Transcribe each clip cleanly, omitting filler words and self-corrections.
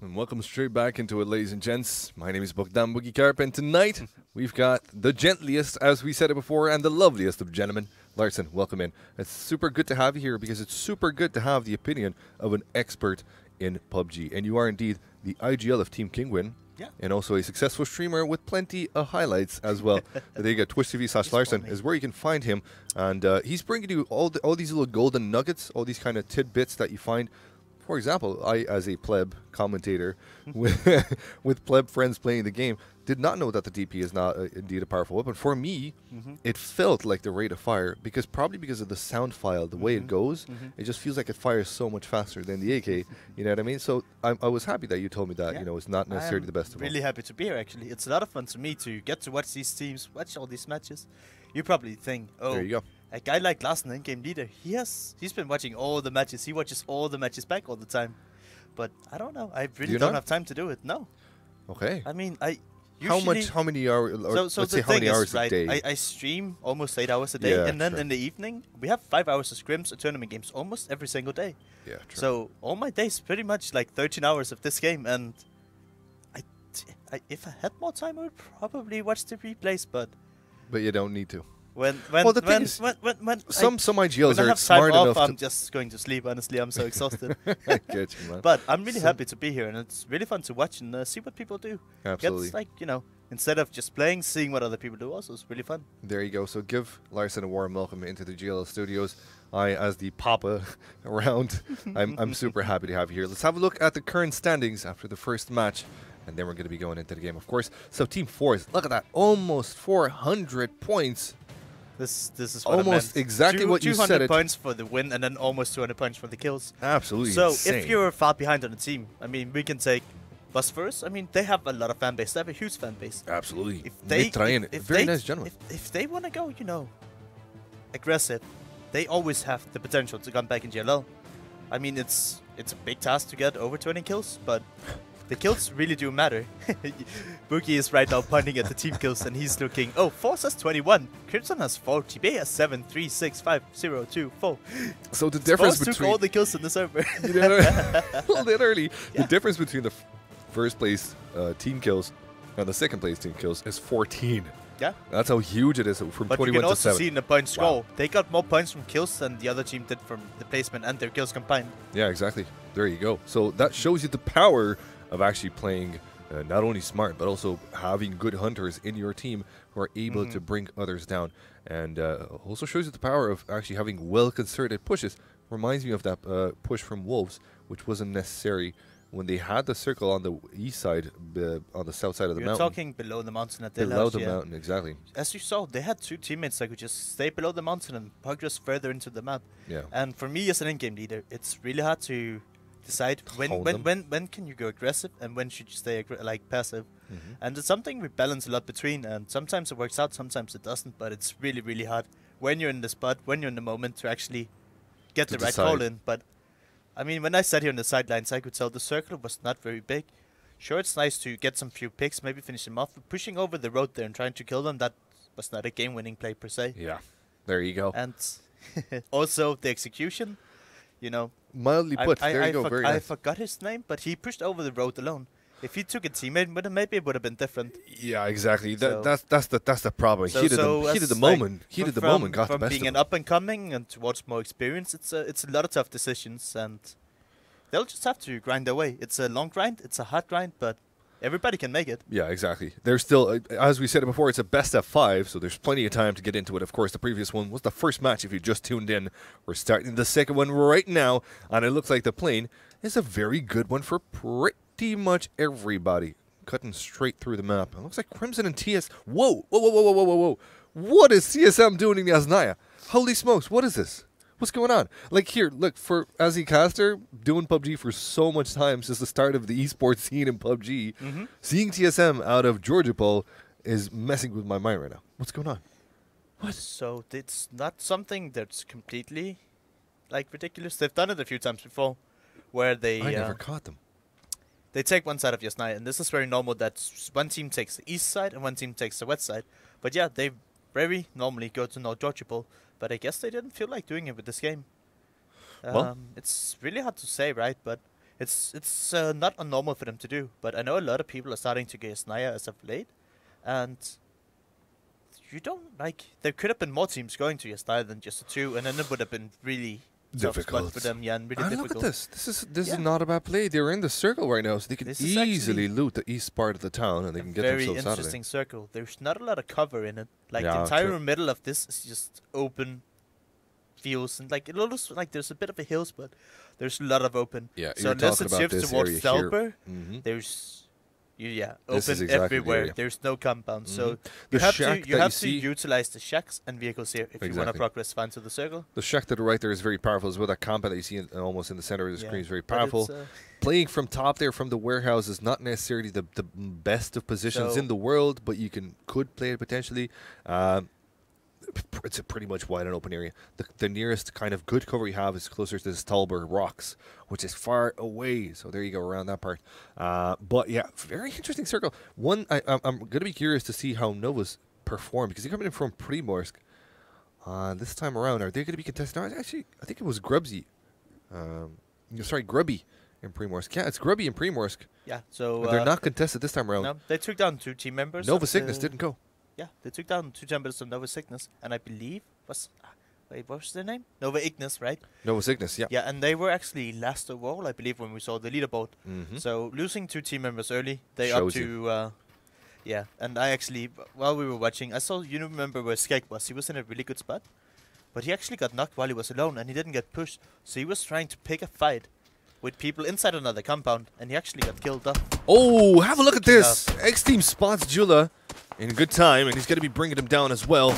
And welcome straight back into it, ladies and gents. My name is Bogdan Boogie Karp, and tonight we've got the gentliest, as we said it before, and the loveliest of gentlemen. Larson, welcome in. It's super good to have you here because it's super good to have the opinion of an expert in PUBG. And you are indeed the IGL of Team Kingwin. Yeah. And also a successful streamer with plenty of highlights as well. There you go. Twitch.tv/Larson is where you can find him. And he's bringing you all these little golden nuggets, all these kind of tidbits that you find. For example, I, as a pleb commentator with pleb friends playing the game, did not know that the DP is not indeed a powerful weapon. For me, it felt like the rate of fire, probably because of the sound file, the way it goes, it just feels like it fires so much faster than the AK. You know what I mean? So I was happy that you told me that. Yeah. You know, it's not necessarily the best of all. Really happy to be here. Actually, it's a lot of fun to me to get to watch these teams, watch all these matches. You probably think, oh, There you go. a guy like Larson, in-game leader, he's been watching all the matches. He watches all the matches back all the time. But I don't know. I really don't have time to do it. No. Okay. I mean, I usually How many hours? Or so let's the say how many thing hours is, a right, day? I stream almost 8 hours a day, Yeah, and then true. in the evening we have 5 hours of scrims or tournament games almost every single day. Yeah, true. So all my days pretty much like 13 hours of this game, and if I had more time, I would probably watch the replays. But you don't need to. when the thing is, some IGLs when I are have time smart off, enough I'm to. just going to sleep. Honestly, I'm so exhausted. I get you, man. But I'm really happy to be here, and it's really fun to watch and see what people do. Absolutely. It's like, instead of just playing, seeing what other people do also is really fun. There you go. So give Larson a warm welcome into the GLL studios. I, as the papa around, I'm super happy to have you here. Let's have a look at the current standings after the first match, and then we're going to be going into the game, of course. So Team 4s, look at that, almost 400 points. This is what Almost I meant. exactly what you said 200 it. points for the win, and then almost 200 points for the kills. Absolutely So insane. if you're far behind on the team, I mean, we can take Bus first. I mean, they have a lot of fan base. They have a huge fan base. Absolutely. If they, Mitrayen, if very they, nice gentleman. if they want to go, aggressive, they always have the potential to come back in GLL. I mean, it's a big task to get over 20 kills, but the kills really do matter. Boogie is right now pointing at the team kills, and he's looking. Oh, Force has 21. Crimson has 40. Bay has 7, 3, 6, 5, 0, 2, 4. So the difference Force took between all the kills in the server. literally, Yeah. the difference between the first place team kills and the second place team kills is 14. Yeah. That's how huge it is from But 21 you can to also 7. see in the point score, Wow. they got more points from kills than the other team did from the placement and their kills combined. Yeah, exactly. There you go. So that shows you the power of actually playing not only smart, but also having good hunters in your team who are able to bring others down. And also shows you the power of actually having well-concerted pushes. Reminds me of that push from Wolves, which wasn't necessary when they had the circle on the east side, on the south side of the You're mountain. talking below the mountain at their Below house, the yeah. mountain, exactly. As you saw, they had two teammates that could just stay below the mountain and progress further into the map. Yeah. And for me as an in-game leader, it's really hard to decide Hold when can you go aggressive and when should you stay passive. And it's something we balance a lot between, and sometimes it works out, sometimes it doesn't, but it's really, really hard when you're in the spot, when you're in the moment to actually get To the right decide. call in. But I mean, when I sat here on the sidelines, I could tell the circle was not very big. Sure, it's nice to get some few picks, maybe finish them off, but pushing over the road there and trying to kill them, that was not a game-winning play per se. Yeah. There you go. And also the execution, Mildly put. There you go. Very I nice. forgot his name, but he pushed over the road alone. If he took a teammate, maybe it would have been different. Yeah, exactly. So- That's the problem. So- Heat of so the as, moment. like, Heat of the from- moment got the from best being of an them. up and coming and towards more experience, it's a lot of tough decisions, and they'll just have to grind their way. It's a long grind, it's a hard grind, but everybody can make it. Yeah, exactly. There's still, as we said it before, it's a best of 5, so there's plenty of time to get into it. Of course, the previous one was the first match. If you just tuned in, we're starting the second one right now, and it looks like the plane is a very good one for pretty much everybody. Cutting straight through the map. It looks like Crimson and TS. Whoa, whoa, whoa, whoa, whoa, whoa, whoa, whoa. What is CSM doing in Yasnaya? Holy smokes, what is this? What's going on? Like here, look, for as a caster, doing PUBG for so much time since the start of the esports scene in PUBG, seeing TSM out of Georgia Pole is messing with my mind right now. What's going on? What? So it's not something that's completely ridiculous. They've done it a few times before, where they I never caught them. they take one side of Yasnaya, and this is very normal that one team takes the east side and one team takes the west side. But yeah, they very normally go to North Georgia Pole, but I guess they didn't feel like doing it with this game. Well- It's really hard to say, right? But It's not unnormal for them to do, but I know a lot of people are starting to get Naya as of late, and you don't like. There could have been more teams going to Yasnaya than just the two, and then it would have been really tough spot Difficult for them. Yeah, and really And difficult. look at this. This Yeah. is not a bad play. They're in the circle right now, so they can This is easily actually loot the east part of the town, and they A can get very themselves out of there. interesting circle. There's not a lot of cover in it. Like Yeah, the entire true. middle of this is just open fields, and like it looks like there's a bit of a hills, but there's a lot of open. Yeah, So you're unless talking it about shifts this towards area here. Stelper, Mhm. there's This open is exactly the everywhere. area. There's no compound, so Mhm. you The have shack to that you have to see- utilize the shacks and vehicles here if you want to Exactly. progress fine to the circle. The shack to the right there is very powerful as well. That compound that you see almost in the center of the Yeah, screen is very but powerful. it's, Playing from top there from the warehouse is not necessarily the best of positions So- in the world, but you could play it potentially. It's a pretty much wide and open area. The nearest kind of good cover you have is closer to the Stalber Rocks, which is far away. So there you go, around that part. But yeah, very interesting circle. One, I'm going to be curious to see how Nova's perform, because they're coming in from Primorsk. This time around, are they going to be contested? No, actually, I think it was Grubsy. Grubby in Primorsk. Yeah, it's Grubby in Primorsk. yeah. So They're not contested this time around. no, they took down 2 team members. Nova of Cygnus the- didn't go. Yeah, they took down 2 members of Nova Cygnus, and I believe wait, what was their name? Nova Ignis, right? Nova Cygnus, yeah. Yeah, and they were actually last overall, I believe, when we saw the leaderboard. Mhm. So losing 2 team members early, they Shows up to yeah. And I actually, while we were watching, I saw, you remember where Skeg was? He was in a really good spot, but he actually got knocked while he was alone, and he didn't get pushed. So he was trying to pick a fight with people inside another compound, and he actually got killed off. Oh, have a look at Looking this. X-Team spots Jula in good time, and he's going to be bringing him down as well.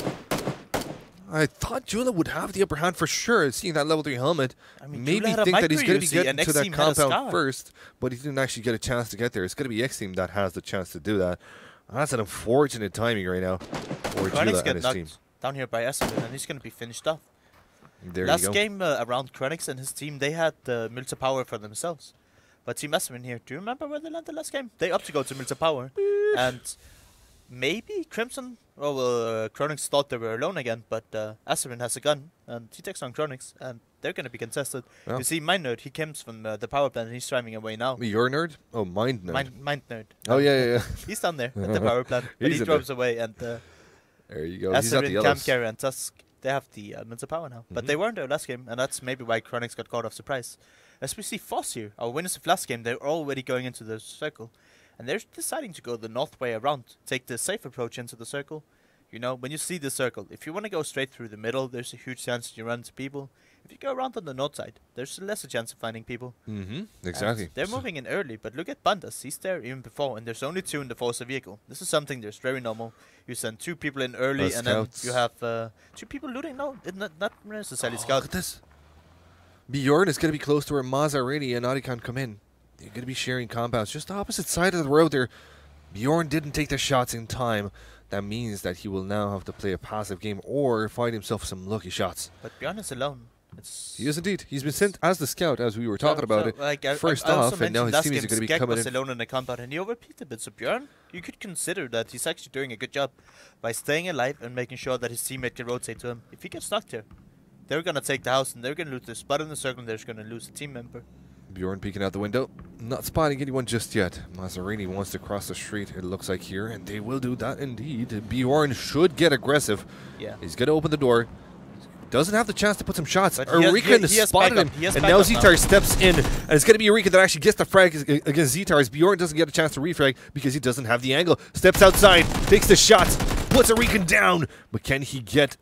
I thought Jula would have the upper hand for sure, seeing that level 3 helmet. I mean, Maybe Jula had a think that he's going to be micro-UC, getting and to that X-Team had a compound scar. first, but he didn't actually get a chance to get there. It's going to be X-Team that has the chance to do that. That's an unfortunate timing right now for Kronix Jula got and his knocked team. down here by Espen, and he's going to be finished off. There Last you go. game around Kronix and his team, they had Milta Power for themselves. But Team Espen here, do you remember where they landed last game? They up to go to Milta Power. And maybe Crimson, Kronix thought they were alone again, but Espen has a gun, and he takes on Kronix, and they're going to be contested. Yeah. You see, Mind Nerd, he comes from the power plant, and he's driving away now. Your nerd? Oh, Mind Nerd. Mind Nerd. Oh, yeah. He's down there at the power plant, but He's he in there. drives away, and There you go. He's at the Espen, yellows. Camcarry, and Tusk, they have the Milta Power now. But Mhm. they weren't there last game, and that's maybe why Kronix got caught off surprise. As we see Foss here, our winners of last game, they're already going into the circle. And they're deciding to go the north way around, take the safe approach into the circle. You know, when you see the circle, if you want to go straight through the middle, there's a huge chance you run into people. If you go around on the north side, there's less a chance of finding people. Mm-hmm. And Exactly. they're moving in early, but look at Bandas. He's there even before, and there's only 2 in the Forza vehicle. This is something that's very normal. You send 2 people in early, and then Scouts. you have 2 people looting. No, not necessarily Look scouts. at this. Bjorn is going to be close to where Mazarini and Adikan come in. They're going to be sharing compounds just the opposite side of the road there. Bjorn didn't take the shots in time. That means that he will now have to play a passive game or find himself some lucky shots. But Bjorn is alone. It's He is indeed. He's been sent as the scout, as we were talking about it. Like, first I also off, and now mentioned his last teammates game are going to be Skeg coming was in. alone in the compound, and he overpeaked a bit. So Bjorn, you could consider that he's actually doing a good job by staying alive and making sure that his teammate can rotate to him. If he gets knocked here, they're going to take the house, and they're going to lose their spot in the circle, and they're going to lose a team member. Bjorn peeking out the window. Not spotting anyone just yet. Mazarini wants to cross the street, it looks like here, and they will do that indeed. Bjorn should get aggressive. Yeah. He's going to open the door. Doesn't have the chance to put some shots. But he has- Eureka he has spotted him, backup. He has and now backup now. Zitar steps in, and it's going to be Eureka that actually gets the frag against Zitar's. Bjorn doesn't get a chance to refrag because he doesn't have the angle. Steps outside, takes the shots, puts Eureka down, but can he get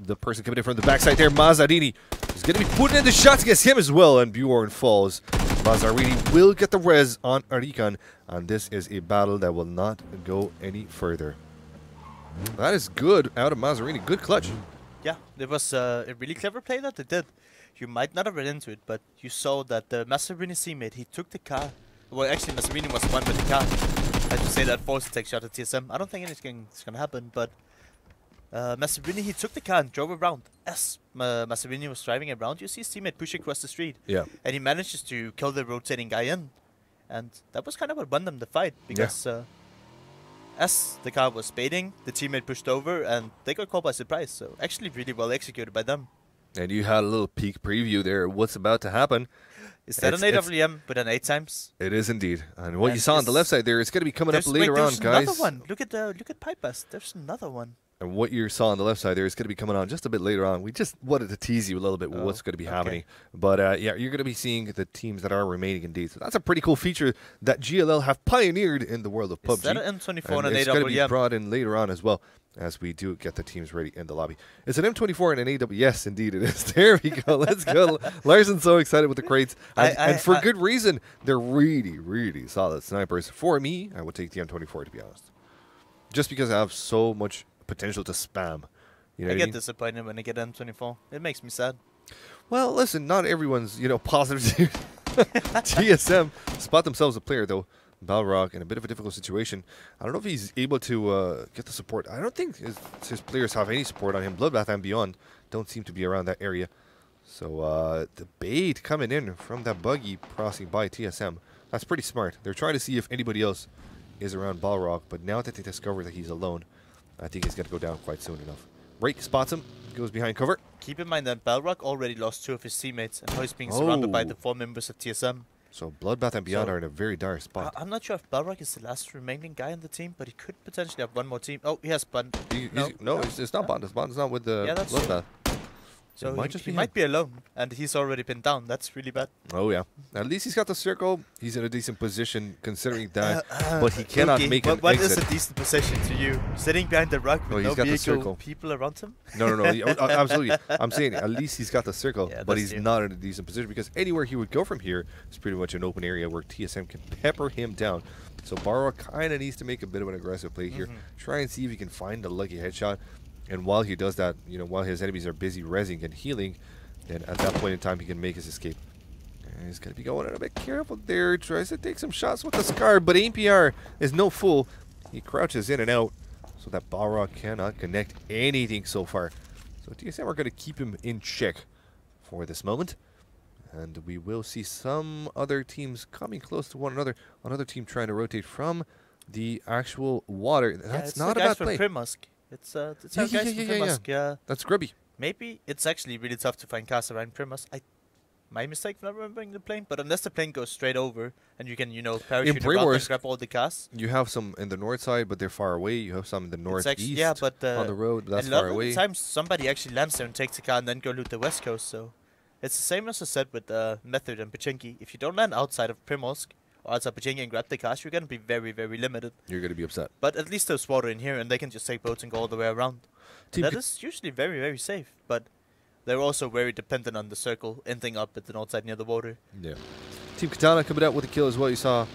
the person coming in from the backside there? Mazzarini is going to be putting in the shots against him as well, and Bjorn falls. Mazzarini will get the res on Arikan, and this is a battle that will not go any further. That is good out of Mazzarini. Good clutch. Yeah, it was a really clever play that they did. You might not have read into it, but you saw that the Masserini teammate, he took the car. Well, actually, Masserini was the one with the car. I have to say that forced to take shot at TSM. I don't think anything's going to happen, but Masserini, he took the car and drove around. As Masserini was driving around, you see his teammate push across the street. Yeah. And he manages to kill the rotating guy in. And that was kind of what won them the fight, because as the car was baiting, the teammate pushed over, and they got caught by surprise. So actually really well executed by them. And you had a little peek preview there of what's about to happen. Is that an AWM with an 8 times? It is indeed. And what you saw on the left side there, it's going to be coming up later on, guys. There's another one. Look at Pipe Bust. There's another one. And what you saw on the left side there is going to be coming on just a bit later on. We just wanted to tease you a little bit with what's going to be happening. But yeah, you're going to be seeing the teams that are remaining indeed. So that's a pretty cool feature that GLL have pioneered in the world of PUBG. Is that an M24 and an it's going to be AWM? brought in later on as well, as we do get the teams ready in the lobby. It's an M24 and an AW. Yes, indeed it is. There we go. Let's go. Larson's so excited with the crates. And for good reason. They're really, really solid snipers. For me, I would take the M24, to be honest. Just because I have so much potential to spam. You know I what get disappointed when I get M24. It makes me sad. Well, listen, not everyone's, positive. TSM spot themselves a player, though. Balrog in a bit of a difficult situation. I don't know if he's able to get the support. I don't think his players have any support on him. Bloodbath and Beyond don't seem to be around that area. So the bait coming in from that buggy crossing by TSM. That's pretty smart. They're trying to see if anybody else is around Balrog, but now that they discover that he's alone, I think he's going to go down quite soon enough. Rake spots him, goes behind cover. Keep in mind that Balrog already lost 2 of his teammates, and now he's being surrounded by the 4 members of TSM. So Bloodbath and Beyond are in a very dire spot. I'm not sure if Balrog is the last remaining guy on the team, but he could potentially have one more team. Oh, he has Bond. No, it's not Bond. Bond's not with the Bloodbath. So he might be alone, and he's already been down. That's really bad. Oh, yeah. At least he's got the circle. He's in a decent position considering that, but he cannot make an What exit. is a decent position to you? Sitting behind the rock with no vehicle, people around him? No. Absolutely. I'm saying at least he's got the circle, but he's not in a decent position because anywhere he would go from here is pretty much an open area where TSM can pepper him down. So Barra kind of needs to make a bit of an aggressive play here. Try and see if he can find a lucky headshot. And while he does that, while his enemies are busy rezzing and healing, then at that point in time he can make his escape. And he's going to be going in a bit careful there. Tries to take some shots with the Scar, but APR is no fool. He crouches in and out so that Balrog cannot connect anything so far. So TSM are going to keep him in check for this moment. And we will see some other teams coming close to one another. Another team trying to rotate from the actual water. That's not a bad play. It's our guys from Primusk. Yeah. That's grubby. Maybe it's actually really tough to find cars around Primusk. My mistake for not remembering the plane, but unless the plane goes straight over and you can, parachute around and grab all the cars. You have some in the north side, but they're far away. You have some in the northeast on the road, but that's far away. A lot of the times somebody actually lands there and takes the car and then go loot the west coast. So it's the same as I said with Method and Pachinki. If you don't land outside of Primusk, or outside Pachinki and grab the cars, you're going to be very, very limited. You're going to be upset. But at least there's water in here, and they can just take boats and go all the way around. That is usually very, very safe, but they're also very dependent on the circle ending up at the north side near the water. Yeah. Team Katana coming out with a kill as well. You saw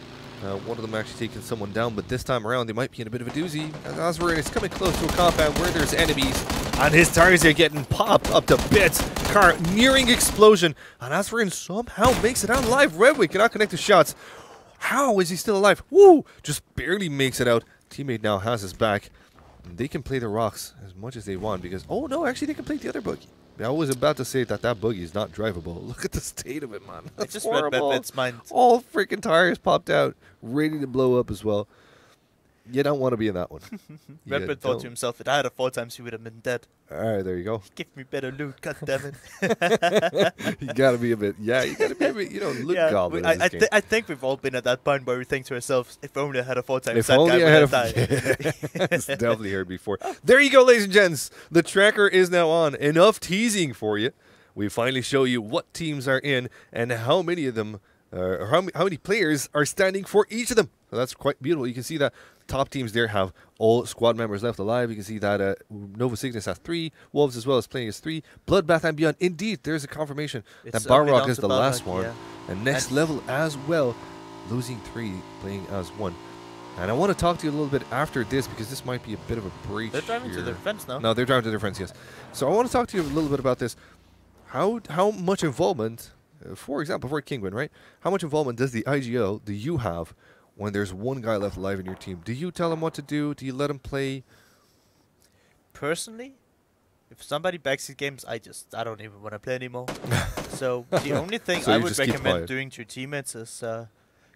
one of them actually taking someone down, but this time around they might be in a bit of a doozy. As Azrain is coming close to a compound where there's enemies, and his tires are getting popped up to bits. Car nearing explosion, and Azrain somehow makes it out alive. Redway cannot connect the shots. How is he still alive? Woo! Just barely makes it out. Teammate now has his back. And they can play the rocks as much as they want because... Oh, no, actually they can play the other buggy. I was about to say that buggy is not drivable. Look at the state of it, man. That's just horrible. read Bed's mind. All freaking tires popped out, ready to blow up as well. You don't want to be in that one. Redbird thought to himself, if I had a 4 times, he would have been dead. Alright, there you go. Give me better loot, goddammit. You gotta be a bit, you gotta be a bit, loot goblin. I think we've all been at that point where we think to ourselves, if only I had a 4 times, if only I had It's definitely heard before. There you go, ladies and gents. The tracker is now on. Enough teasing for you. We finally show you what teams are in and how many of them, or how many players are standing for each of them. So that's quite beautiful. You can see that top teams there have all squad members left alive. You can see that Nova Cygnus has 3. Wolves as well as playing as 3. Bloodbath and Beyond. Indeed, there's a confirmation that Balrog is the last one. Yeah. And next level as well, losing 3, playing as 1. And I want to talk to you a little bit after this because this might be a bit of a breach. They're driving to their friends now. No, they're driving to their friends, yes. So I want to talk to you a little bit about this. How much involvement, for example, for Kingwin, right? How much involvement does the IGL, do you have when there's one guy left alive in your team? Do you tell him what to do? Do you let him play? Personally, if somebody backseat games, I don't even want to play anymore. So the only thing I would recommend doing to your teammates is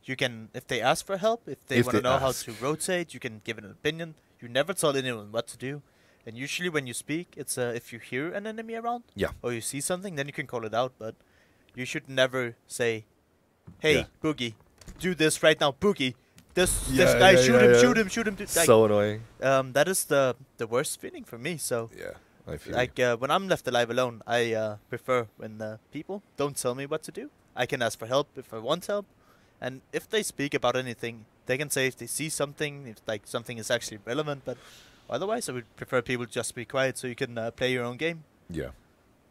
you can, if they ask for help, if they want to know how to rotate, you can give an opinion. You never tell anyone what to do. And usually when you speak, it's if you hear an enemy around, Yeah. or you see something, then you can call it out. But you should never say, "Hey, Yeah. Boogie, do this right now, Boogie. This Yeah, guy, yeah, shoot yeah, him, yeah. shoot him, shoot him." So annoying. That is the worst feeling for me. So Yeah, I feel like when I'm left alive alone, I prefer when people don't tell me what to do. I can ask for help if I want help, and if they speak about anything, they can say if they see something, if like something is actually relevant. But otherwise, I would prefer people just be quiet so you can play your own game. Yeah,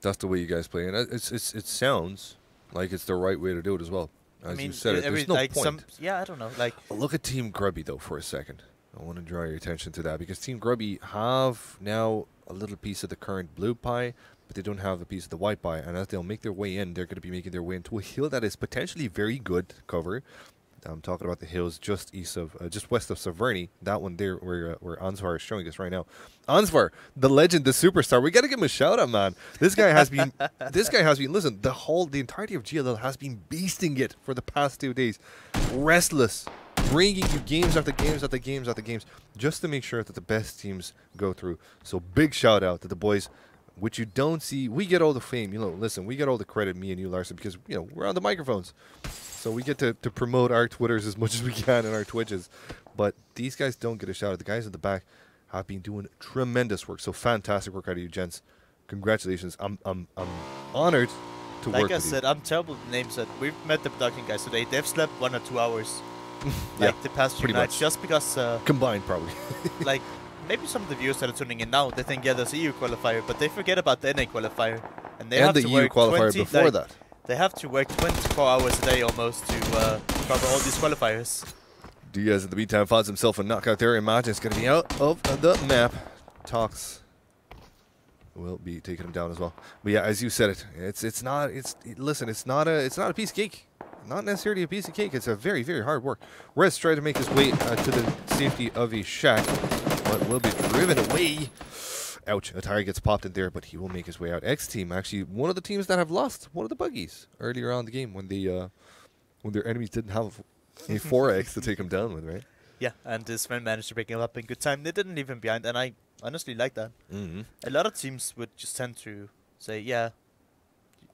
that's the way you guys play, and it sounds like it's the right way to do it as well. As you said, there's no point. I don't know. Like, Look at Team Grubby though for a second. I want to draw your attention to that because Team Grubby have now a little piece of the current blue pie, but they don't have a piece of the white pie. And as they'll make their way in, they're going to be making their way into a hill that is potentially very good cover. I'm talking about the hills just just west of Severny. That one there, where Ansvar is showing us right now. Ansvar, the legend, the superstar. We got to give him a shout out, man. This guy has been. Listen, the entirety of GLL has been beasting it for the past 2 days. Restless, bringing you games after games after games after games, just to make sure that the best teams go through. So big shout out to the boys. Which you don't see. We get all the fame. Listen, we get all the credit, me and you, Larson, because we're on the microphones. So we get to promote our Twitters as much as we can and our Twitches. But these guys don't get a shout out. The guys at the back have been doing tremendous work. So fantastic work out of you, gents. Congratulations. I'm honored to work with you. Like I said, I'm terrible with names. That we've met the production guys today. They've slept 1 or 2 hours. Yeah, the past few nights. much. Just because... Combined, probably. like, maybe some of the viewers that are tuning in now, they think, yeah, there's a EU qualifier, but they forget about the NA qualifier. And they have the to EU work qualifier 20, before that. They have to work 24 hours a day almost to cover all these qualifiers. Diaz, in the meantime, finds himself a knockout there. Imagine it's going to be out of the map. Talks will be taking him down as well. But yeah, as you said it, it's not a piece of cake. Not necessarily a piece of cake. It's a very, very hard work. Rez trying to make his way to the safety of a shack, but will be driven away. Ouch, a tire gets popped in there, but he will make his way out. X team, actually one of the teams that have lost one of the buggies earlier on in the game when their enemies didn't have a 4X to take him down with, right? Yeah, and his friend managed to break him up in good time. They didn't leave him behind, and I honestly like that. Mm-hmm. A lot of teams would just tend to say, yeah,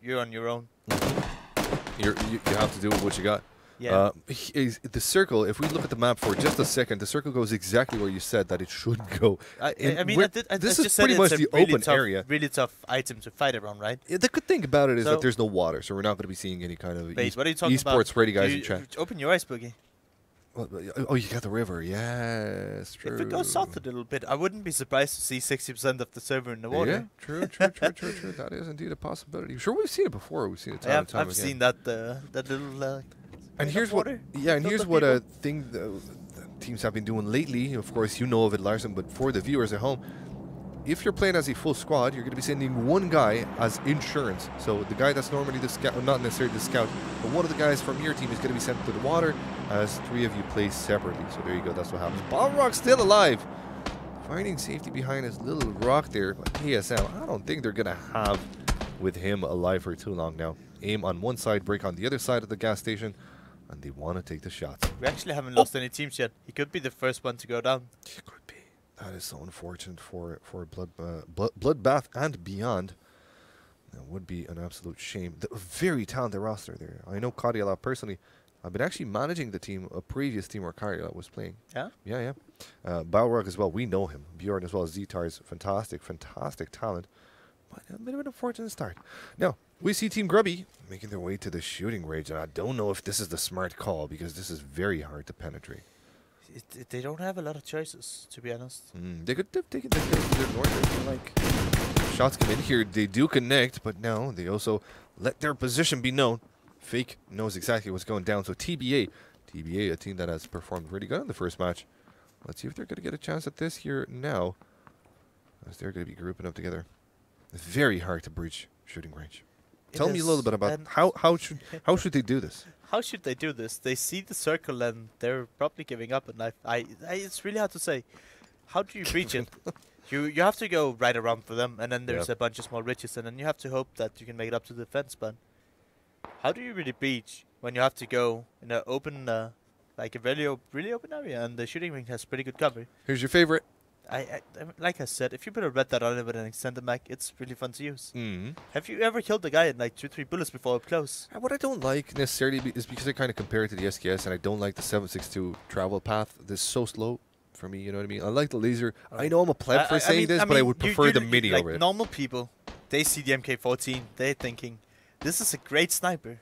you're on your own. You have to do what you got. Yeah. The circle, if we look at the map for just a second, the circle goes exactly where you said that it should go. This is pretty much the really open area. Really tough item to fight around, right? Yeah, the good thing about it is that there's no water, so we're not going to be seeing any kind of Wait, what are you talking esports about? ready guys in chat. Open your eyes, Boogie. Oh, you got the river. Yes, true. If it goes south a little bit, I wouldn't be surprised to see 60% of the server in the water. Yeah, true. That is indeed a possibility. Sure, we've seen it before. We've seen it time and time again. I've seen that little. And here's what a thing the teams have been doing lately. Of course, you know of it, Larson, but for the viewers at home, if you're playing as a full squad, you're going to be sending one guy as insurance. So the guy that's normally the scout, not necessarily the scout, but one of the guys from your team is going to be sent to the water as 3 of you play separately. So there you go. That's what happens. Balrog's still alive. Finding safety behind his little rock there. But PSL, I don't think they're going to have with him alive for too long now. Aim on one side, break on the other side of the gas station. And they want to take the shots. We actually haven't lost any teams yet. He could be the first one to go down. He could be. That is so unfortunate for Bloodbath and beyond. That would be an absolute shame. The very talented roster there. I know Kadiala personally. I've been actually managing the team, a previous team where Kadiala was playing. Yeah? Yeah. Balrog as well. We know him. Bjorn as well as Zitar's fantastic talent. But a bit of an unfortunate start. Now, we see Team Grubby making their way to the shooting range, and I don't know if this is the smart call because this is very hard to penetrate. They don't have a lot of choices, to be honest. They could have taken this to the north. Like, shots come in here, they do connect, but no, they also let their position be known. Fake knows exactly what's going down. So TBA, a team that has performed really good in the first match. Let's see if they're going to get a chance at this here now, as they're going to be grouping up together. It's very hard to breach shooting range. Tell me a little bit about how should they do this? How should they do this? They see the circle and they're probably giving up. And it's really hard to say. How do you breach it? You have to go right around for them, and then there's a bunch of small ridges, and then you have to hope that you can make it up to the fence. But how do you really breach when you have to go in an open, like a really open area, and the shooting ring has pretty good cover? Here's your favorite. like I said, if you put a red dot on it with an extended mag, it's really fun to use. Mm-hmm. Have you ever killed a guy in like 2-3 bullets before up close? What I don't like necessarily is because I kind of compare it to the SKS, and I don't like the 7.62 travel path. This is so slow for me, you know what I mean? I like the laser. I know I'm a pleb for saying this, but I would prefer the mini like over it. Normal people, they see the MK14, they're thinking, this is a great sniper.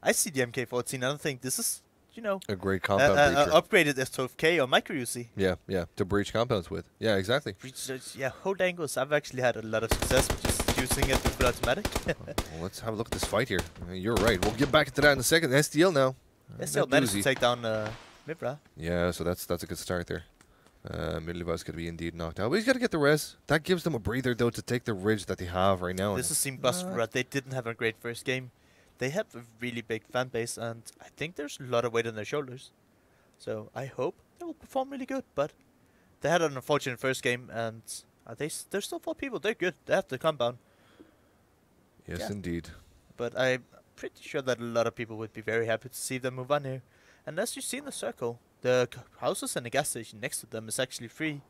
I see the MK14 and I think this is, you know, a great compound breacher. Upgraded S12K or micro UC. Yeah, to breach compounds with. Yeah, exactly. Yeah, hold angles. I've actually had a lot of success with just using it with full automatic. Well, let's have a look at this fight here. You're right. We'll get back into that in a second. SDL now. SDL managed to take down Mibra. Yeah, so that's a good start there. Midlev's going to be indeed knocked out. But he's got to get the res. That gives them a breather, though, to take the ridge that they have right now. This is Team Buster. They didn't have a great first game. They have a really big fan base, and I think there's a lot of weight on their shoulders. So I hope they will perform really good. But they had an unfortunate first game, and there's still 4 people. They're good. They have the compound. Yes, yeah. indeed. But I'm pretty sure that a lot of people would be very happy to see them move on here. And as you see in the circle, the houses and the gas station next to them is actually free.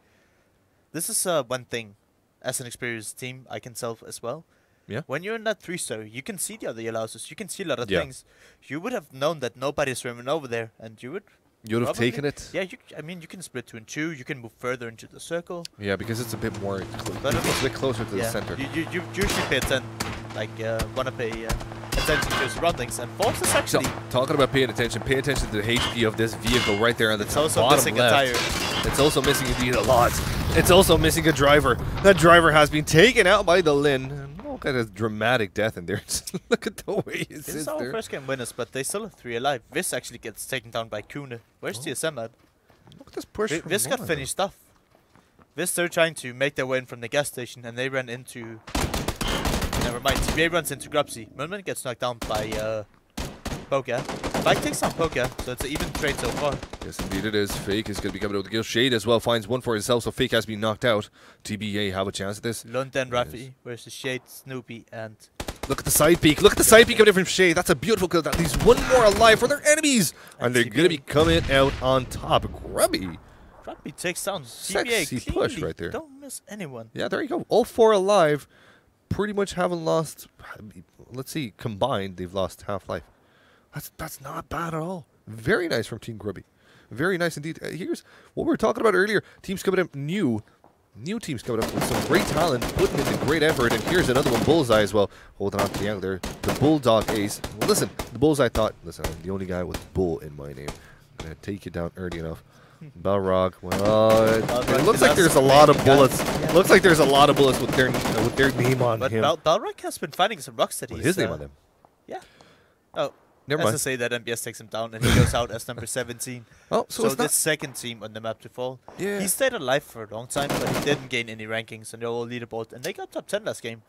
This is one thing, as an experienced team, I can tell as well. Yeah. When you're in that 3-star, you can see the other yellow houses. You can see a lot of things. You would have known that nobody's swimming over there, and you would. You would have taken it. Yeah, I mean, you can split 2 and 2. You can move further into the circle. Yeah, because it's a bit more. It's a bit closer to the center. You usually pay attention, like want to pay attention to your surroundings, and Fox is actually. So, talking about paying attention, pay attention to the HP of this vehicle right there on the also bottom missing left. a tire. It's also missing indeed a lot. It's also missing a driver. That driver has been taken out by the Lin. Look at his dramatic death in there. Look at the way he sits there. This is our first game winners, but they still have 3 alive. Viz actually gets taken down by Kuna. Where's TSM at? Look at this push. Viz got finished off. Viz, they're trying to make their way in from the gas station, and they ran into. Never mind. TBA runs into Grubsy. Milman gets knocked down by Poka. Bike takes on Poka, so it's an even trade so far. Yes, indeed it is. Fake is going to be coming out with the kill. Shade as well finds one for himself, so Fake has been knocked out. TBA have a chance at this. London Rafi versus Shade, Snoopy, and... Look at the side peek. Look at the side peek coming from Shade. That's a beautiful kill. That leaves one more alive for their enemies. And they're going to be coming out on top. Grubby. Grubby takes down Sexy TBA push right there. Don't miss anyone. Yeah, there you go. All 4 alive. Pretty much haven't lost... Let's see. Combined, they've lost half life. That's not bad at all. Very nice from Team Grubby. Very nice indeed. Here's what we were talking about earlier. Teams coming up new teams coming up with some great talent, putting in the great effort. And here's another one, Bullseye as well, holding on to the angle there. The Bulldog ace. Well, listen, the Bullseye thought, listen, I'm the only guy with Bull in my name. I'm going to take you down early enough. Balrog, well, it looks like there's a lot of bullets. Looks like there's a lot of bullets with their name on him. But Balrog has been finding some Rocksteadies. With his name on them. Yeah. Oh. Never mind. As I say that, MBS takes him down, and he goes out as number 17. Oh, so the second team on the map to fall. Yeah. He stayed alive for a long time, but he didn't gain any rankings on the whole leaderboard, and they got top 10 last game.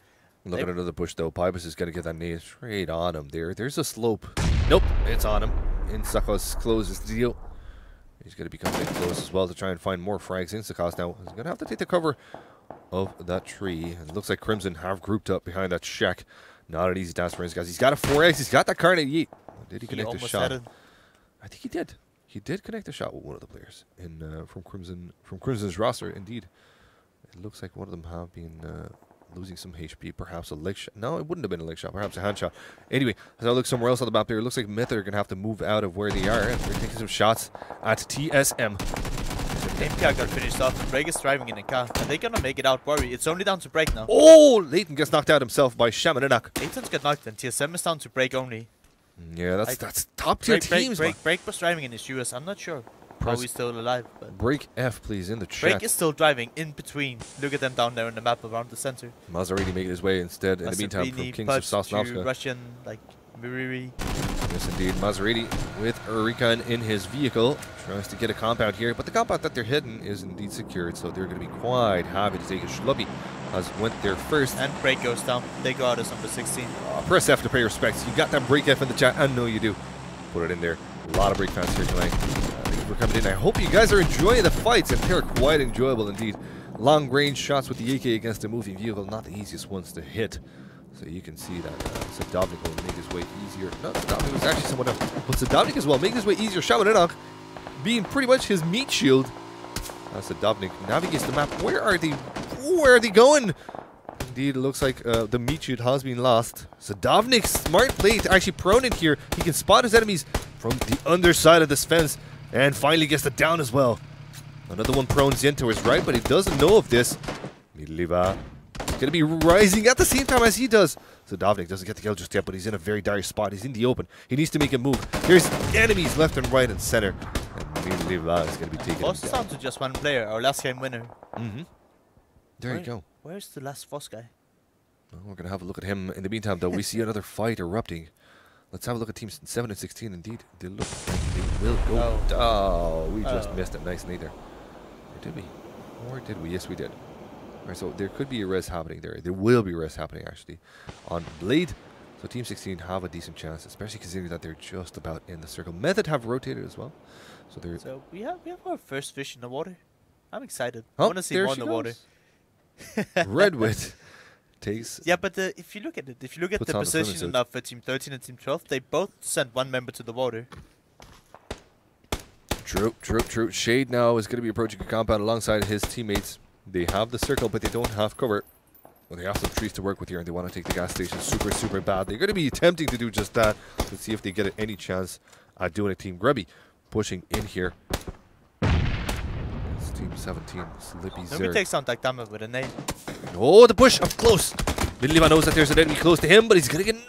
Look at another push, though. Pybus is going to get that nade straight on him there. There's a slope. Nope, it's on him. Insakos closes the deal. He's going to be coming in close as well to try and find more frags. Insakos now is going to have to take the cover of that tree. It looks like Crimson have grouped up behind that shack. Not an easy task for his guys. He's got a 4x. He's got that Carnate Yeet. Did he connect the shot? I think he did. He did connect the shot with one of the players from Crimson's roster. Indeed, it looks like one of them have been losing some HP. Perhaps a leg shot. No, it wouldn't have been a leg shot. Perhaps a hand shot. Anyway, as I look somewhere else on the map here, it looks like Myth are going to have to move out of where they are. They're taking some shots at TSM. MPR got finished off. Break is driving in a car, and they're gonna make it out. Worry, it's only down to Break now. Oh, Leighton gets knocked out himself by Shamaninok. Leighton's got knocked, and TSM is down to Break only. Yeah, that's top tier teams. Break was driving in his US. I'm not sure how he's still alive. But Break F, please, in the chat. Break is still driving in between. Look at them down there on the map around the center. Maserati making his way instead. In the meantime, from Kings of Sosnovska. Russian, like Miriri. Yes, indeed. Maserati with Urikan in his vehicle tries to get a compound here, but the compound that they're hitting is indeed secured, so they're going to be quite happy to take a schlubby as went there first. And Break goes down. They go out as number 16. Press F to pay respects. You got that Break F in the chat. I know you do. Put it in there. A lot of Break fans here tonight. Thank you for coming in. I hope you guys are enjoying the fights, and they're quite enjoyable indeed. Long range shots with the AK against a moving vehicle, not the easiest ones to hit. So you can see that Sadovnik will make his way easier. No, Sadovnik was actually someone else. But Sadovnik as well, making his way easier. Shamaninok being pretty much his meat shield. Sadovnik navigates the map. Where are they? Where are they going? Indeed, it looks like the meat shoot has been lost. Sadovnik, smart play to actually prone it here. He can spot his enemies from the underside of this fence and finally gets it down as well. Another one prones in to his right, but he doesn't know of this. Miliva is going to be rising at the same time as he does. Sadovnik doesn't get the kill just yet, but he's in a very dire spot. He's in the open. He needs to make a move. There's enemies left and right and center. And Miliva is going to be taken Voss is down to just one player, our last game winner. There you go. Where's the last Voss guy? Well, we're going to have a look at him. In the meantime, though, we see another fight erupting. Let's have a look at teams 7 and 16. Indeed, they look like they will go. Oh, we just missed it. Nice neither. Or did we? Or did we? Yes, we did. All right, so there could be a res happening there. There will be a res happening, actually, on Blade. So Team 16 have a decent chance, especially considering that they're just about in the circle. Method have rotated as well. So we have our first fish in the water. I'm excited. Oh, I want to see more in the water. Redwood takes. Yeah, but if you look at it, if you look at the position of Team 13 and Team 12, they both sent one member to the water. True. Shade now is going to be approaching a compound alongside his teammates. They have the circle, but they don't have cover. Well, they have some trees to work with here, and they want to take the gas station super bad. They're going to be attempting to do just that. Let's see if they get any chance at doing it. Team Grubby pushing in here. It's Team 17, Slippy Zer. Maybe takes down Dakdama with a nade. Oh, the push up close. Midliva knows that there's an enemy close to him, but he's going to get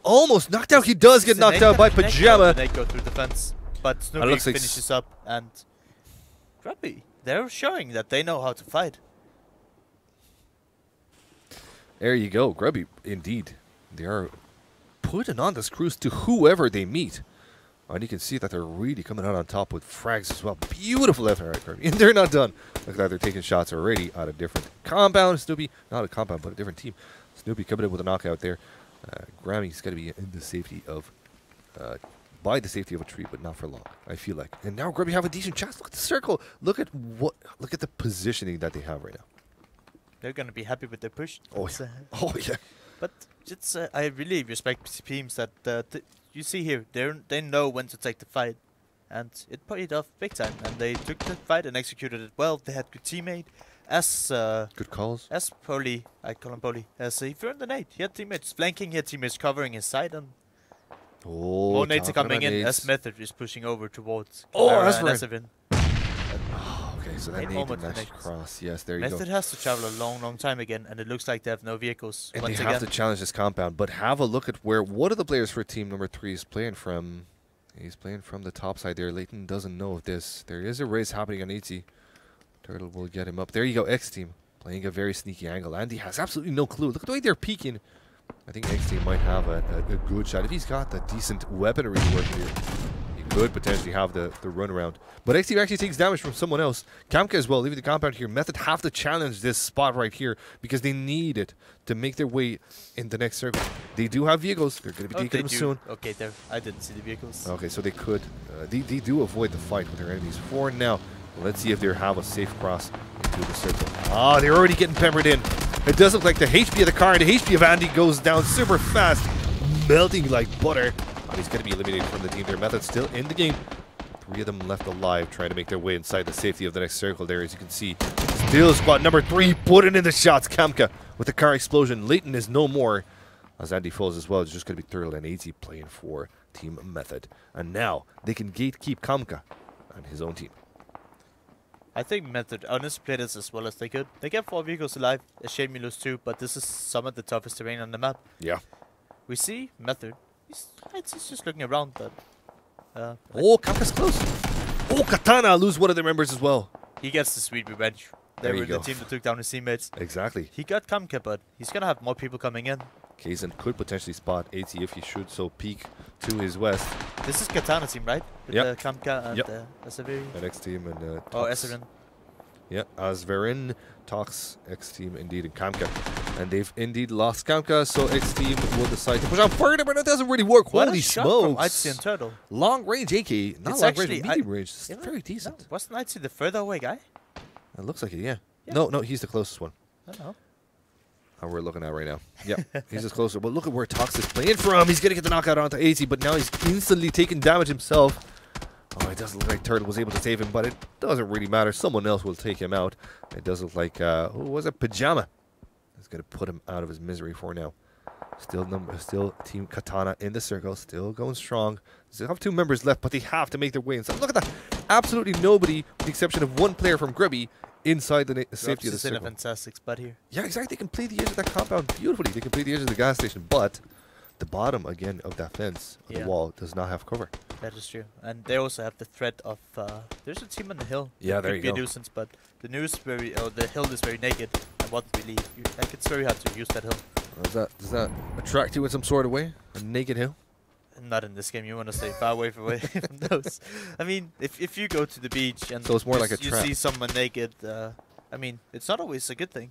almost knocked out. He does get knocked out by Pajama. They go through the fence, but Snoopy finishes up, and Grubby, they're showing that they know how to fight. There you go, Grubby. Indeed, they are putting on this cruise to whoever they meet. And you can see that they're really coming out on top with frags as well. Beautiful left and right, Grubby. And they're not done. Look like they're taking shots already out of different compound. Snoopy, not a compound, but a different team. Snoopy coming in with a knockout there. Grammy's got to be in the safety of, by the safety of a tree, but not for long, I feel like. And now Grubby have a decent chance. Look at the circle. Look at the positioning that they have right now. They're gonna be happy with their push. Oh yeah. But it's I really respect teams that you see here. They know when to take the fight, and it paid off big time. And they took the fight and executed it well. They had good teammate. As good calls. As Poli, I call him Poli. As he threw in the nade. He had teammates flanking. He had teammates covering his side, and more nades are coming in. As Method is pushing over towards Severin. Okay, so that nade didn't cross. Yes, there you go. Method has to travel a long time again, and it looks like they have no vehicles. And they have to challenge this compound. But have a look at where one of the players for team number 3 is playing from. He's playing from the top side there. Leighton doesn't know of this. There is a race happening on Itzy. Turtle will get him up. There you go, X team playing a very sneaky angle. Andy has absolutely no clue. Look at the way they're peeking. I think X team might have a good shot. If he's got the decent weaponry to work here, he could potentially have the run around. But X team actually takes damage from someone else. Kamka as well, leaving the compound here. Method have to challenge this spot right here because they need it to make their way in the next circle. They do have vehicles. They're going to be taking them soon. Okay, there. I didn't see the vehicles. Okay, so they could. They do avoid the fight with their enemies for now. Let's see if they have a safe cross into the circle. Ah, they're already getting peppered in. It does look like the HP of the car and the HP of Andy goes down super fast, melting like butter. And he's going to be eliminated from the team. Their Method's still in the game. 3 of them left alive, trying to make their way inside the safety of the next circle there, as you can see. Still squad number 3 putting in the shots. Kamka with the car explosion. Leighton is no more, as Andy falls as well. It's just going to be Turtle and AZ playing for Team Method. And now they can gatekeep Kamka and his own team. I think Method honestly played this as well as they could. They kept 4 vehicles alive. A shame you lose 2, but this is some of the toughest terrain on the map. Yeah. We see Method. He's just looking around, but... oh, Kamka's close. Oh, Katana lose one of their members as well. He gets the sweet revenge. They were the team that took down his teammates. Exactly. He got Kamka, but he's going to have more people coming in. Kazan could potentially spot AT if he should, so peek to his west. This is Katana team, right? With Kamka and Asaveri. The next team and Asverin. Yeah, Asverin, Tox, X team indeed, and Kamka. And they've indeed lost Kamka, so X team will decide to push on further, but it doesn't really work. Holy smokes! Itzy and Turtle. Long range AK, not long range, medium range. It's very decent. No, wasn't Itzy the further away guy? It looks like it, yeah. No, he's the closest one. I don't know. How we're looking at right now. Yep, he's just closer. But look at where Tox is playing from. He's going to get the knockout onto AT, but now he's instantly taking damage himself. Oh, it doesn't look like Turtle was able to save him, but it doesn't really matter. Someone else will take him out. It does look like, who was it? Pajama. It's going to put him out of his misery for now. Still Team Katana in the circle, still going strong. They have 2 members left, but they have to make their way inside. Look at that. Absolutely nobody, with the exception of 1 player from Grubby, inside the safety of the circle. In a fantastic spot here. Yeah, exactly. They can play the edge of that compound beautifully. They can play the edge of the gas station, but the bottom, again, of that fence, of the wall, does not have cover. That is true. And they also have the threat of, there's a team on the hill. Yeah, there you go. Could be a nuisance, but the hill is very naked. And what really, like, it's very hard to use that hill. Does that attract you in some sort of way? A naked hill? Not in this game. You want to stay far away from those. I mean, if you go to the beach and so it's more like a you trap. see someone naked, I mean, it's not always a good thing.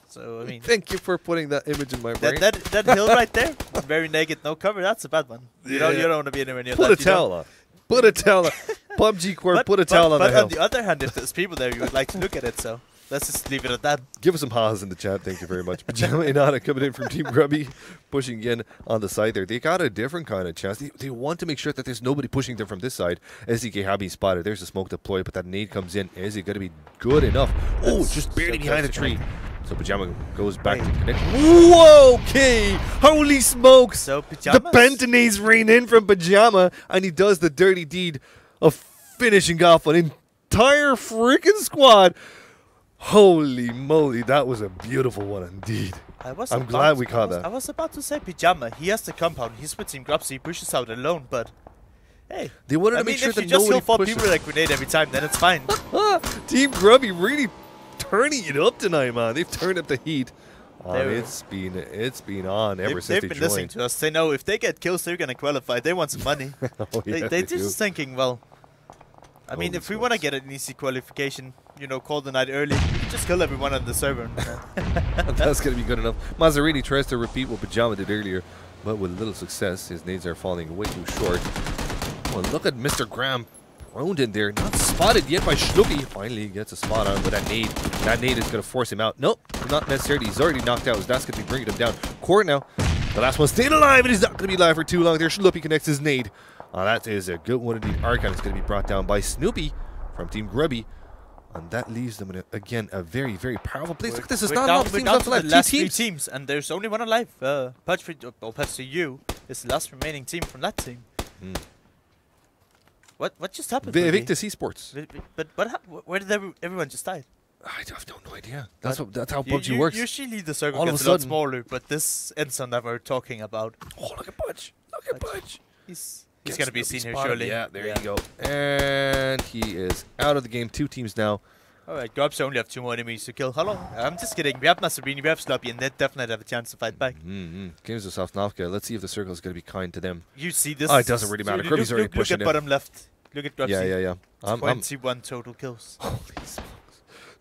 So I mean, thank you for putting that image in my brain. That hill right there, very naked, no cover. That's a bad one. You don't want to be anywhere near that. Put a towel on. Put a towel on. PUBG Corp, put a towel on the hill. But on the other hand, if there's people there, you would like to look at it. So let's just leave it at that. Give us some ha's in the chat. Thank you very much. Pajama Inada coming in from Team Grubby, pushing in on the side there. They got a different kind of chance. They want to make sure that there's nobody pushing them from this side. SDK Habi spotted. There's a smoke deploy, but that nade comes in. Is it going to be good enough? Oh, just barely behind the tree. So Pajama goes back to connect. Whoa, okay. Holy smokes. So Pajamas? The Pentanades rain in from Pajama, and he does the dirty deed of finishing off an entire freaking squad. Holy moly, that was a beautiful one indeed. I'm glad we caught that. I was about to say Pajama. He has the compound. He's with Team Grubsy. He pushes out alone, but hey. They wanted to make sure if that you just nobody kill 4 pushes. people with a grenade every time, then it's fine. Team Grubby really turning it up tonight, man. They've turned up the heat. It's been on ever since they They've been joined. listening to us. They know if they get kills, they're gonna qualify. They want some money. They're just thinking, well, I mean, if we want to get an easy qualification, you know, call the night early, just kill everyone on the server. That's going to be good enough. Mazzarini tries to repeat what Pajama did earlier, but with little success. His nades are falling way too short. Well, look at Mr. Graham thrown in there. Not spotted yet by Schluppy. Finally gets a spot on with that nade. That nade is going to force him out. Nope, not necessarily. He's already knocked out. That's going to be bringing him down. Court now. The last one staying alive, and he's not going to be alive for too long there. Schluppy connects his nade. That is a good one indeed. Archon is going to be brought down by Snoopy from Team Grubby. And that leaves them in, again, a very, very powerful place. Look at this. There's not a lot of teams left alive. Last 3 teams, and there's only one alive. Patch to you is the last remaining team from that team. What just happened? Victus Esports. But where did everyone just die? I have no idea. That's how PUBG works. Usually the circle All of gets a a lot sudden. smaller, but this Ensign that we're talking about. Oh, look at Pudge. Look at Pudge. He's going to be seen here, surely. Yeah, there you go. And he is out of the game. 2 teams now. Alright, Grubs only have 2 more enemies to kill. Hello. I'm just kidding. We have Masarini, we have Sloppy, and they definitely have a chance to fight back. Games of Sofnovka. Let's see if the circle is going to be kind to them. You see this? Oh, it doesn't really matter. Grubby's already pushing Look at bottom left. Look at Grubsy. Yeah. 21 total kills. Holy smokes.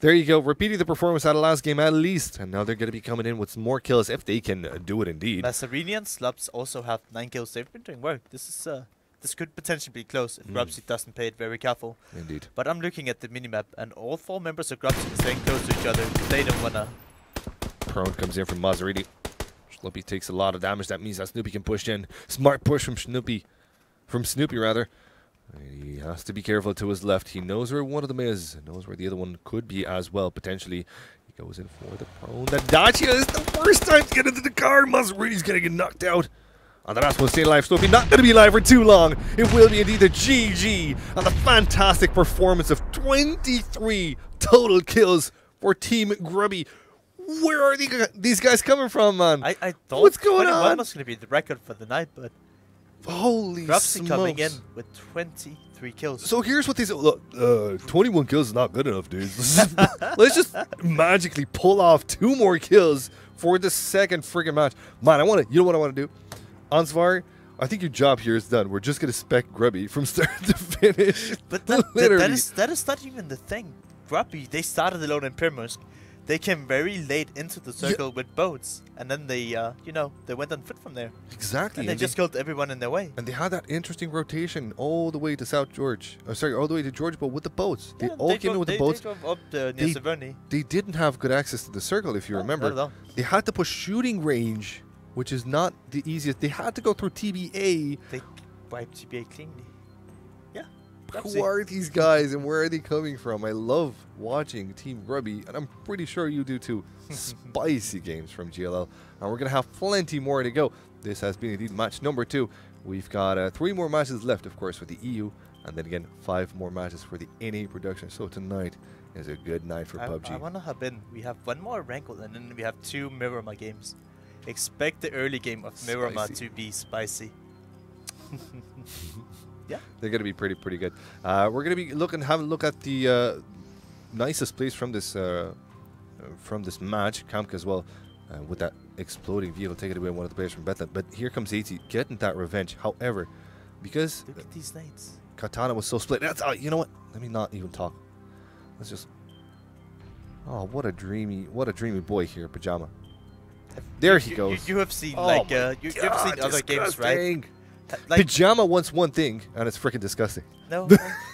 There you go. Repeating the performance out of last game at least. And now they're going to be coming in with some more kills if they can do it indeed. Masarini and Slops also have 9 kills. They've been doing work. This could potentially be close if Grubsy doesn't play it very careful. Indeed. But I'm looking at the minimap, and all 4 members of Grubsy are staying close to each other. They don't wanna. Prone comes in from Mazzarini. Schluppy takes a lot of damage. That means that Snoopy can push in. Smart push from Snoopy. From Snoopy, rather. He has to be careful to his left. He knows where one of them is. Knows where the other one could be as well, potentially. He goes in for the prone. The Dacia is the first time to get into the car. Mazzarini's going to get knocked out. And the last one staying alive. Snoopy not going to be alive for too long. It will be indeed a GG. And the fantastic performance of 23 total kills for Team Grubby. Where are these guys coming from, man? I thought what's going on? was going to be the record for the night, but holy Grubsy smokes. coming in with 23 kills. So here's what these look. 21 kills is not good enough, dudes. Let's just magically pull off 2 more kills for the second friggin' match. Man, you know what I want to do? Ansvar, I think your job here is done. We're just gonna spec Grubby from start to finish. But that is not even the thing. Grubby, they started alone in Primorsk. They came very late into the circle with boats, and then they, they went on foot from there. Exactly. And they just killed everyone in their way. And they had that interesting rotation all the way to South George. All the way to George, but with the boats. Yeah, they all came in with the boats. They drove up near Severny. They didn't have good access to the circle, if you remember. Not at all. They had to push shooting range, which is not the easiest. They had to go through TBA. wipe GBA cleanly. Yeah. Who are these guys and where are they coming from? I love watching Team Grubby, and I'm pretty sure you do too. Spicy games from GLL, and we're going to have plenty more to go. This has been indeed match number 2. We've got 3 more matches left, of course, for the EU, and then again 5 more matches for the NA production. So tonight is a good night for PUBG. I want to hop in. We have 1 more Rankle, and then we have 2 Miramar games. Expect the early game of Miramar to be spicy. Yeah, they're going to be pretty good. We're going to be having a look at the nicest plays from this match. Kamka as well, with that exploding vehicle taking away one of the players from Bethlehem. But here comes 80 getting that revenge. However, because look at these nades. Katana was so split. That's you know what? Let me not even talk. Let's just. Oh, what a dreamy boy here, Pajama. There he goes. You have seen you've seen other games, right? Like, Pajama wants one thing, and it's freaking disgusting. No,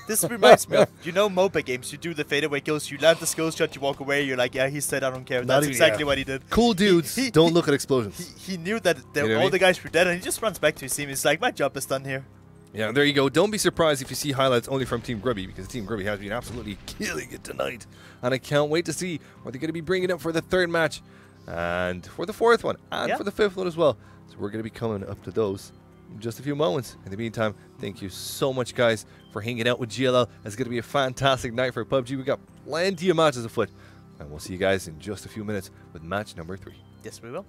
this reminds me of, MOBA games. You do the fadeaway kills, you land the skill shot, you walk away, you're like, yeah, he said I don't care. That's exactly what he did. Cool dudes don't look at explosions. He knew that all the guys were dead, and he just runs back to his team. He's like, my job is done here. Yeah, there you go. Don't be surprised if you see highlights only from Team Grubby, because Team Grubby has been absolutely killing it tonight. And I can't wait to see what they're going to be bringing up for the 3rd match, and for the 4th one, and for the 5th one as well. So we're going to be coming up to those in just a few moments. In the meantime, thank you so much, guys, for hanging out with GLL. It's going to be a fantastic night for PUBG. We got plenty of matches afoot, and we'll see you guys in just a few minutes with match number 3. Yes, we will.